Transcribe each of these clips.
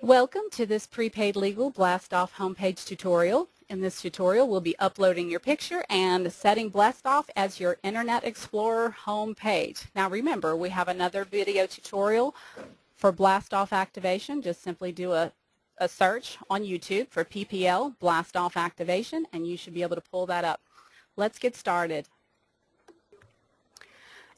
Welcome to this prepaid legal BlastOff homepage tutorial. In this tutorial, we'll be uploading your picture and setting BlastOff as your Internet Explorer homepage. Now remember, we have another video tutorial for BlastOff activation. Just simply do a search on YouTube for PPL BlastOff activation and you should be able to pull that up. Let's get started.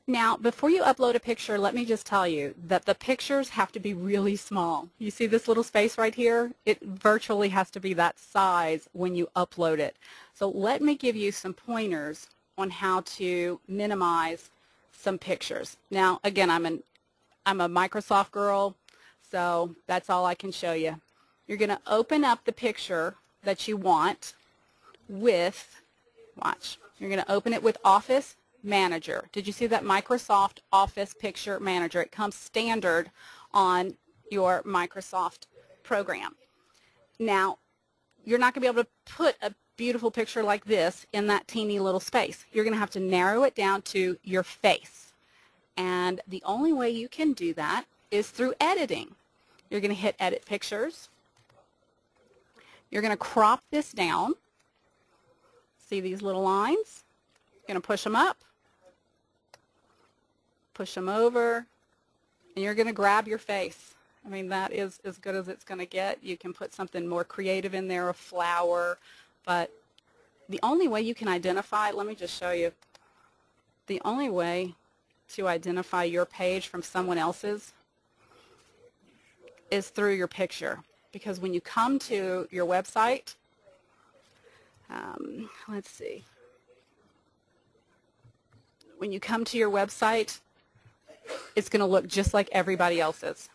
Now, before you upload a picture, let me just tell you that the pictures have to be really small. You see this little space right here? It virtually has to be that size when you upload it. So let me give you some pointers on how to minimize some pictures. Now, again, I'm a Microsoft girl, so that's all I can show you. You're going to open up the picture that you want with, watch, you're going to open it with Office Manager. Did you see that Microsoft Office Picture Manager? It comes standard on your Microsoft program. Now, you're not going to be able to put a beautiful picture like this in that teeny little space. You're going to have to narrow it down to your face. And the only way you can do that is through editing. You're going to hit Edit Pictures. You're going to crop this down. See these little lines? You're going to push them up. Push them over, and you're going to grab your face. I mean, that is as good as it's going to get. You can put something more creative in there, a flower, but the only way you can identify, let me just show you, the only way to identify your page from someone else's is through your picture. Because when you come to your website, let's see, when you come to your website, it's going to look just like everybody else's.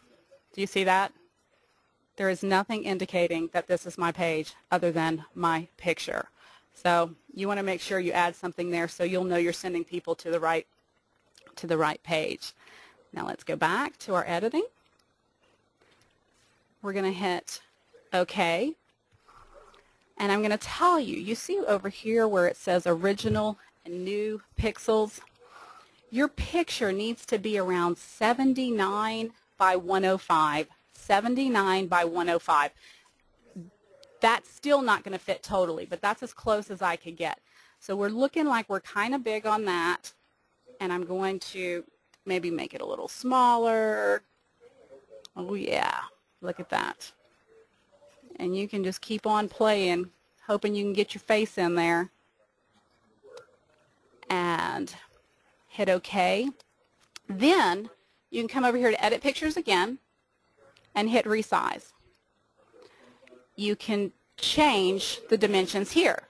Do you see that? There is nothing indicating that this is my page other than my picture. So you want to make sure you add something there so you'll know you're sending people to the right page. Now let's go back to our editing. We're going to hit OK. And I'm going to tell you, you see over here where it says original and new pixels? Your picture needs to be around 79 by 105. 79 by 105. That's still not going to fit totally, but that's as close as I could get. So we're looking like we're kind of big on that, and I'm going to maybe make it a little smaller. Oh yeah, look at that. And you can just keep on playing, hoping you can get your face in there. And hit OK. Then you can come over here to Edit Pictures again and hit Resize. You can change the dimensions here.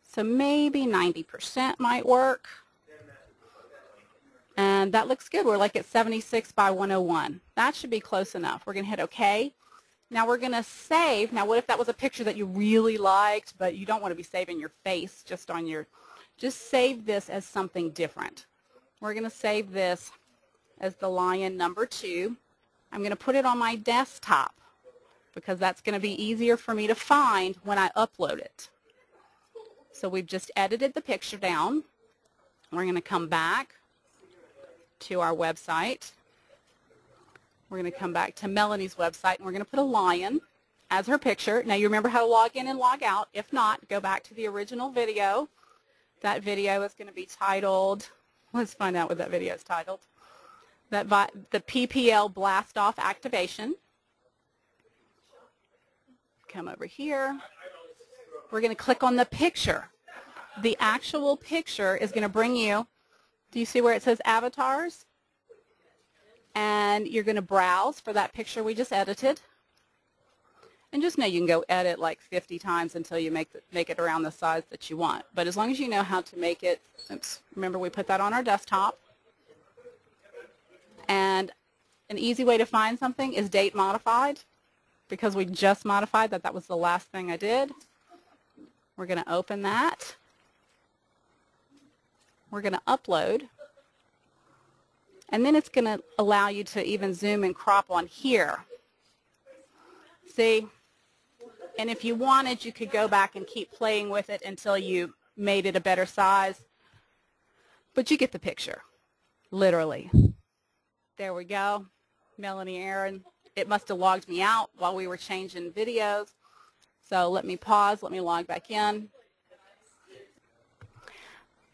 So maybe 90% might work. And that looks good. We're like at 76 by 101. That should be close enough. We're going to hit OK. Now we're going to save. Now what if that was a picture that you really liked, but you don't want to be saving your face just on your, just save this as something different. We're going to save this as the lion number 2. I'm going to put it on my desktop because that's going to be easier for me to find when I upload it. So we've just edited the picture down. We're going to come back to our website. We're going to come back to Melanie's website, and we're going to put a lion as her picture. Now you remember how to log in and log out. If not, go back to the original video. That video is going to be titled, let's find out what that video is titled, the PPL BlastOff activation. Come over here. We're going to click on the picture. The actual picture is going to bring you, do you see where it says avatars? And you're going to browse for that picture we just edited. And just know you can go edit like 50 times until you make it around the size that you want. But as long as you know how to make it, oops, remember we put that on our desktop. And an easy way to find something is date modified, because we just modified that. That was the last thing I did. We're going to open that. We're going to upload. And then it's going to allow you to even zoom and crop on here. See? And if you wanted, you could go back and keep playing with it until you made it a better size. But you get the picture, literally. There we go. Melanie Aaron. it must have logged me out while we were changing videos. So let me pause, let me log back in.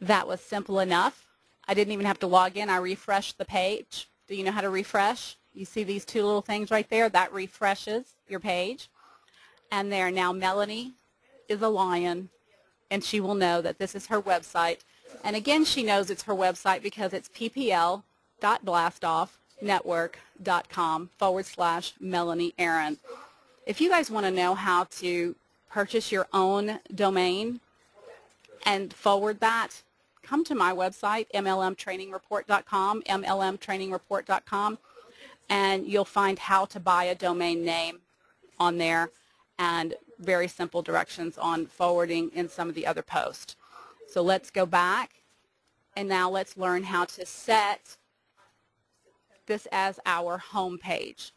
That was simple enough. I didn't even have to log in. I refreshed the page. Do you know how to refresh? You see these two little things right there? That refreshes your page. And there, now Melanie is a lion, and she will know that this is her website. And again, she knows it's her website because it's ppl.blastoffnetwork.com/Melanie Aaron. If you guys want to know how to purchase your own domain and forward that, come to my website, mlmtrainingreport.com, mlmtrainingreport.com, and you'll find how to buy a domain name on there and very simple directions on forwarding in some of the other posts. So let's go back, and now let's learn how to set this as our home page.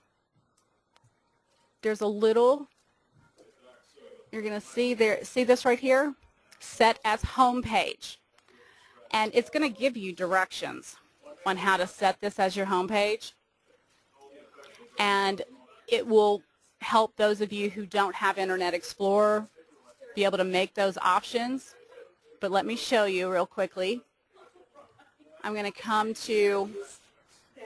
There's a little, you're going to see there, see this right here? Set as home page. And it's going to give you directions on how to set this as your home page. And it will help those of you who don't have Internet Explorer be able to make those options. But let me show you real quickly. I'm going to come to,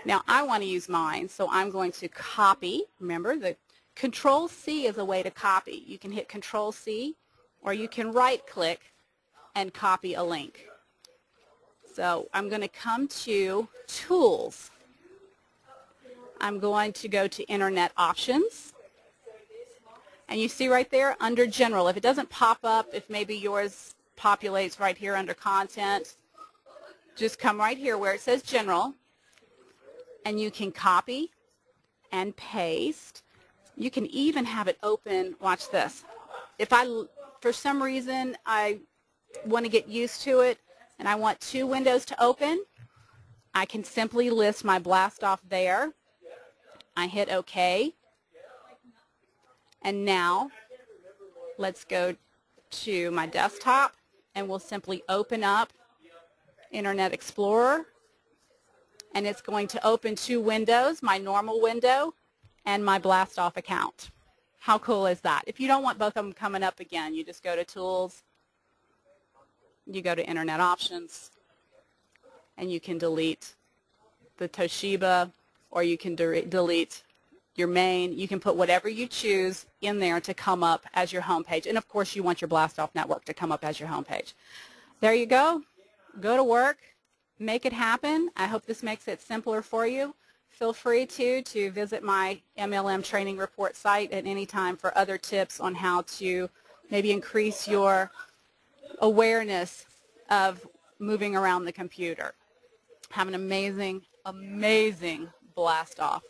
now I want to use mine, so I'm going to copy. Remember, the Control-C is a way to copy. You can hit Control-C, or you can right-click and copy a link. So I'm going to come to Tools. I'm going to go to Internet Options. And you see right there under General, if it doesn't pop up, if maybe yours populates right here under Content, just come right here where it says General, and you can copy and paste. You can even have it open, watch this. If for some reason, I want to get used to it and I want two windows to open, I can simply list my BlastOff there. I hit OK. And now let's go to my desktop, and we'll simply open up Internet Explorer. And it's going to open two windows, my normal window and my BlastOff account. How cool is that? If you don't want both of them coming up again, you just go to Tools, you go to Internet Options, and you can delete the Toshiba, or you can delete your main. You can put whatever you choose in there to come up as your home page. And of course, you want your BlastOff network to come up as your home page. There you go. Go to work. Make it happen. I hope this makes it simpler for you. Feel free to visit my MLM Training Report site at any time for other tips on how to maybe increase your awareness of moving around the computer. Have an amazing, amazing BlastOff.